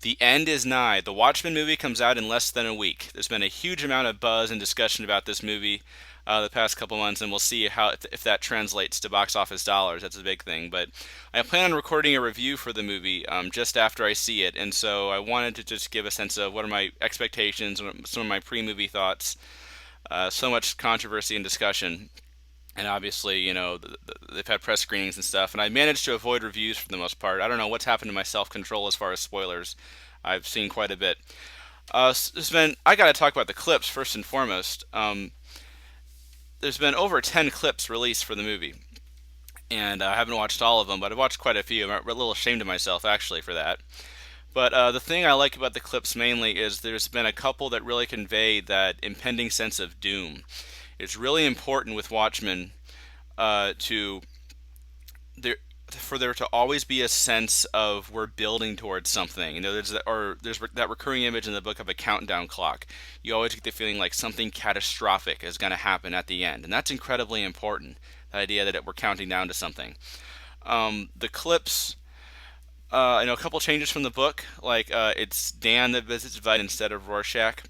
The end is nigh. The Watchmen movie comes out in less than a week. There's been a huge amount of buzz and discussion about this movie the past couple months, and we'll see how if that translates to box office dollars. That's a big thing. But I plan on recording a review for the movie just after I see it, and so I wanted to just give a sense of what are my expectations, some of my pre-movie thoughts. So much controversy and discussion. And obviously, they've had press screenings and stuff, and I managed to avoid reviews for the most part. I don't know what's happened to my self-control as far as spoilers. I've seen quite a bit. I got to talk about the clips first and foremost. There's been over 10 clips released for the movie, and I haven't watched all of them, but I've watched quite a few. I'm a little ashamed of myself actually for that. But the thing I like about the clips mainly is there's been a couple that really convey that impending sense of doom. It's really important with Watchmen to there for there to always be a sense of we're building towards something. There's that recurring image in the book of a countdown clock. You always get the feeling like something catastrophic is going to happen at the end, and that's incredibly important. The idea that we're counting down to something. The clips. A couple changes from the book, like it's Dan that visits Vite instead of Rorschach.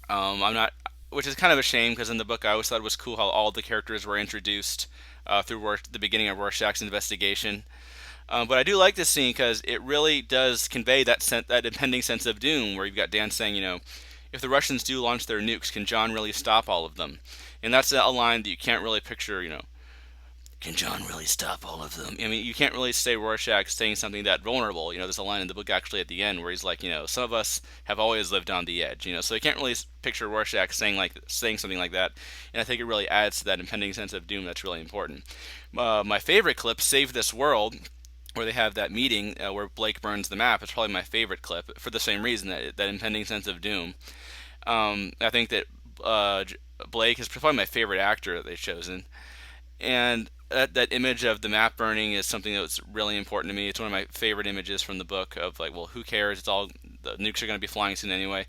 I'm not, which is kind of a shame because in the book I always thought it was cool how all the characters were introduced through the beginning of Rorschach's investigation. But I do like this scene because it really does convey that impending sense of doom, where you've got Dan saying, if the Russians do launch their nukes, can John really stop all of them? And that's a line that you can't really picture, can John really stop all of them? I mean, you can't really say Rorschach saying something that vulnerable. There's a line in the book actually at the end where he's like, some of us have always lived on the edge. So you can't really picture Rorschach saying something like that. And I think it really adds to that impending sense of doom that's really important. My favorite clip, "Save This World," where they have that meeting where Blake burns the map. It's probably my favorite clip for the same reason, that impending sense of doom. I think that Blake is probably my favorite actor that they've chosen, and that image of the map burning is something that's really important to me. It's one of my favorite images from the book of like, well, who cares? The nukes are going to be flying soon anyway.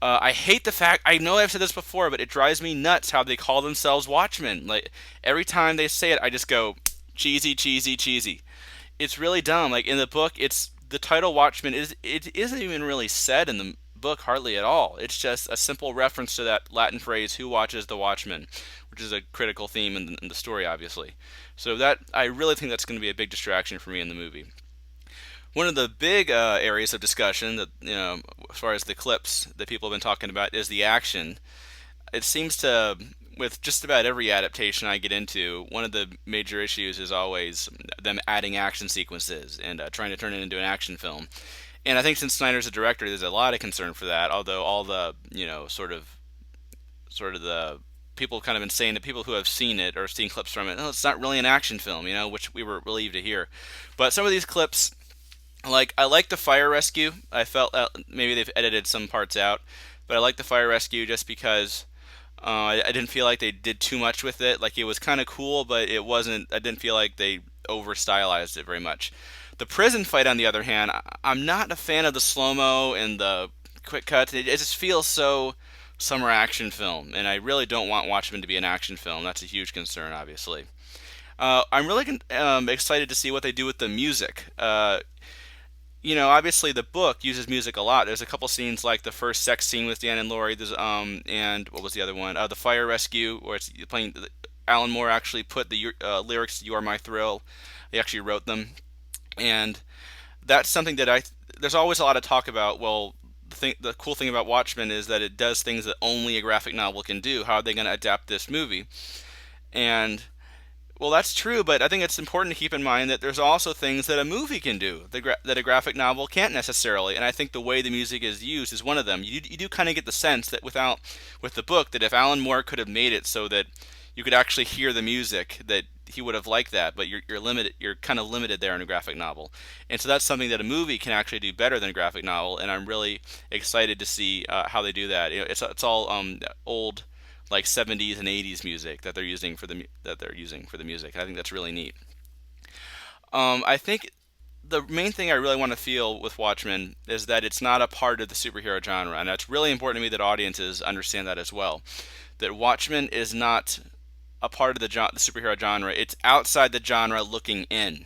I hate the fact, I know I've said this before, but it drives me nuts how they call themselves Watchmen. Like every time they say it, I just go cheesy, cheesy, cheesy. It's really dumb. Like in the book, it's the title Watchmen it isn't even really said in the book hardly at all. It's just a simple reference to that Latin phrase, "Who watches the Watchmen," which is a critical theme in the story, obviously. So that I really think that's going to be a big distraction for me in the movie. One of the big areas of discussion that as far as the clips that people have been talking about, is the action. It seems to, with just about every adaptation I get into, one of the major issues is always them adding action sequences and trying to turn it into an action film. And I think since Snyder's a director, there's a lot of concern for that. Although all the sort of the people kind of been saying that people who have seen it or seen clips from it, oh, it's not really an action film, which we were relieved to hear. But some of these clips, like I like the fire rescue. I felt maybe they've edited some parts out, but I like the fire rescue just because I didn't feel like they did too much with it. Like it was kind of cool, but it wasn't. I didn't feel like they over stylized it very much. The prison fight, on the other hand, I'm not a fan of the slow mo and the quick cuts. It just feels so summer action film, and I really don't want Watchmen to be an action film. That's a huge concern, obviously. I'm really excited to see what they do with the music. Obviously the book uses music a lot. There's a couple scenes like the first sex scene with Dan and Laurie. And what was the other one? The fire rescue, where it's playing. Alan Moore actually put the lyrics to "You Are My Thrill." He actually wrote them, and that's something that There's always a lot of talk about. Well, the cool thing about Watchmen is that it does things that only a graphic novel can do. How are they going to adapt this movie? And well, that's true, but I think it's important to keep in mind that there's also things that a movie can do that a graphic novel can't necessarily. And I think the way the music is used is one of them. You do kind of get the sense that with the book, that if Alan Moore could have made it so that you could actually hear the music, that he would have liked that. But you're limited. You're kind of limited there in a graphic novel, and so that's something that a movie can actually do better than a graphic novel. And I'm really excited to see how they do that. It's all old, like 70s and 80s music that they're using for the music. I think that's really neat. I think the main thing I really want to feel with Watchmen is that it's not a part of the superhero genre, and that's really important to me that audiences understand that as well. That Watchmen is not a part of the superhero genre; it's outside the genre looking in.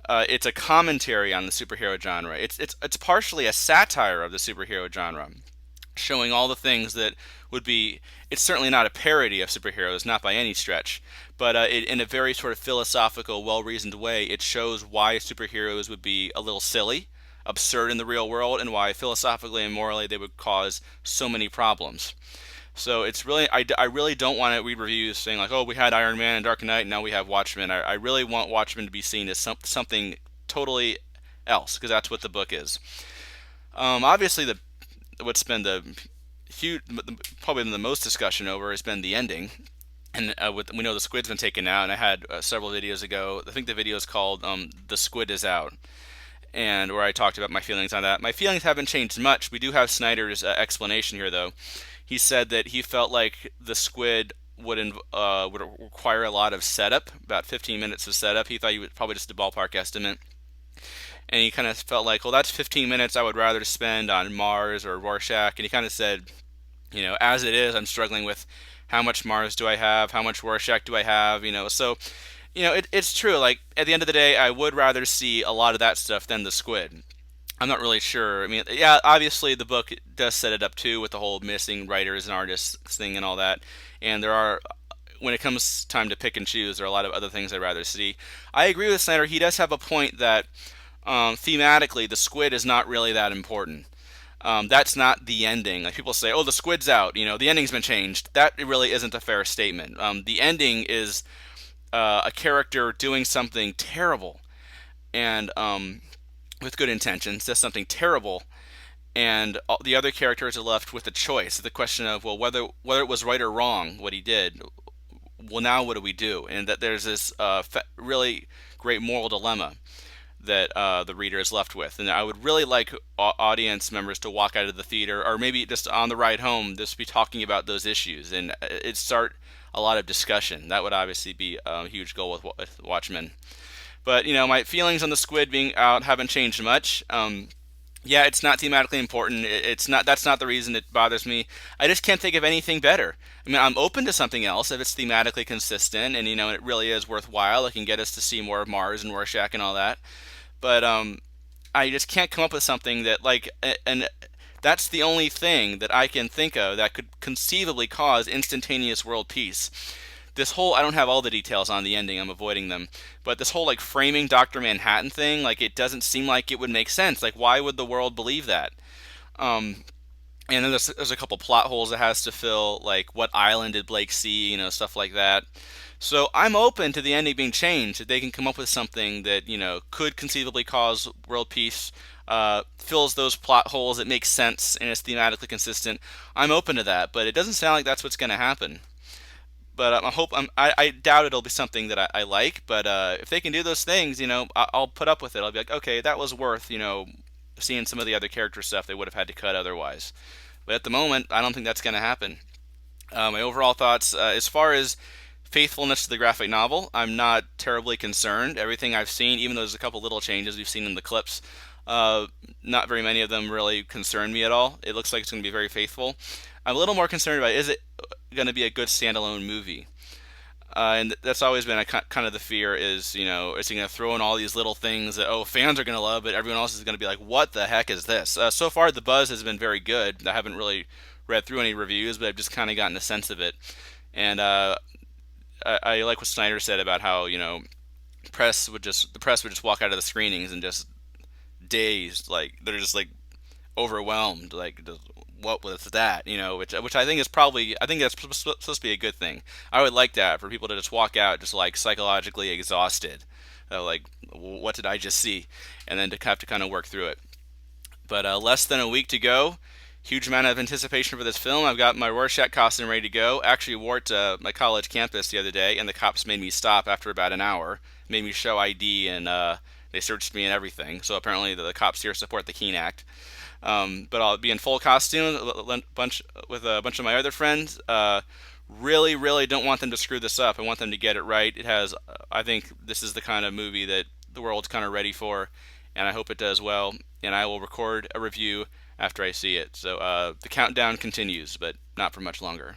it's a commentary on the superhero genre. It's partially a satire of the superhero genre, showing all the things that would be. It's certainly not a parody of superheroes, not by any stretch, but in a very sort of philosophical, well-reasoned way, it shows why superheroes would be a little silly, absurd in the real world, and why philosophically and morally they would cause so many problems. So it's really, I really don't want to read reviews saying like, oh, we had Iron Man and Dark Knight, and now we have Watchmen. I really want Watchmen to be seen as something totally else, because that's what the book is. Obviously, what's been the huge, probably been the most discussion over has been the ending. And we know the squid's been taken out, and I had several videos ago. I think the video is called "The Squid Is Out," and where I talked about my feelings on that. My feelings haven't changed much. We do have Snyder's explanation here, though. He said that he felt like the squid would require a lot of setup, about 15 minutes of setup. He thought he was probably just a ballpark estimate, and he kind of felt like, well, that's 15 minutes I would rather spend on Mars or Rorschach. And he kind of said, as it is, I'm struggling with how much Mars do I have, how much Rorschach do I have, so. It's true. Like, at the end of the day, I would rather see a lot of that stuff than the squid. I'm not really sure. I mean, yeah, obviously the book does set it up too with the whole missing writers and artists thing and all that. And there are, when it comes time to pick and choose, there are a lot of other things I'd rather see. I agree with Snyder. He does have a point that thematically, the squid is not really that important. That's not the ending. Like people say, oh, the squid's out. The ending's been changed. That really isn't a fair statement. The ending is a character doing something terrible and with good intentions, does something terrible, and the other characters are left with a choice. The question of, well, whether it was right or wrong what he did. Well, now what do we do? And that there's this really great moral dilemma that the reader is left with. And I would really like audience members to walk out of the theater, or maybe just on the ride home, just be talking about those issues and it start a lot of discussion. That would obviously be a huge goal with Watchmen. But my feelings on the squid being out haven't changed much. Yeah, it's not thematically important. It's not. That's not the reason it bothers me. I just can't think of anything better. I mean, I'm open to something else if it's thematically consistent and it really is worthwhile. It can get us to see more of Mars and Rorschach and all that. But I just can't come up with something that and that's the only thing that I can think of that could conceivably cause instantaneous world peace. This whole, I don't have all the details on the ending, I'm avoiding them, but this whole framing Dr. Manhattan thing, it doesn't seem like it would make sense. Like, why would the world believe that? Um, and then there's a couple plot holes it has to fill, like what island did Blake see, stuff like that. So I'm open to the ending being changed. If they can come up with something that could conceivably cause world peace, fills those plot holes, it makes sense and is thematically consistent. I'm open to that, but it doesn't sound like that's what's going to happen. But I doubt it'll be something that I like. But if they can do those things, I'll put up with it. I'll be like, okay, that was worth seeing some of the other character stuff they would have had to cut otherwise. But at the moment, I don't think that's going to happen. My overall thoughts, as far as faithfulness to the graphic novel, I'm not terribly concerned. Everything I've seen, even though there's a couple little changes we've seen in the clips, not very many of them really concern me at all. It looks like it's going to be very faithful. I'm a little more concerned about, is it going to be a good standalone movie? And that's always been kind of the fear is, is he going to throw in all these little things that, oh, fans are going to love, but everyone else is going to be like, what the heck is this? So far, the buzz has been very good. I haven't really read through any reviews, but I've just kind of gotten a sense of it. And I like what Snyder said about how, the press would just walk out of the screenings and just dazed, like they're just overwhelmed, what was that, which I think is probably, I think that's supposed to be a good thing. I would like that for people to just walk out just psychologically exhausted, like what did I just see, and then to have to kind of work through it. But less than a week to go. Huge amount of anticipation for this film. I've got my Rorschach costume ready to go. Actually wore it to my college campus the other day, and the cops made me stop after about an hour. Made me show ID, and they searched me and everything. So apparently the cops here support the Keene Act. But I'll be in full costume with a bunch of my other friends. Really, really don't want them to screw this up. I want them to get it right. It has. I think this is the kind of movie that the world's kind of ready for, and I hope it does well. And I will record a review after I see it. So the countdown continues, but not for much longer.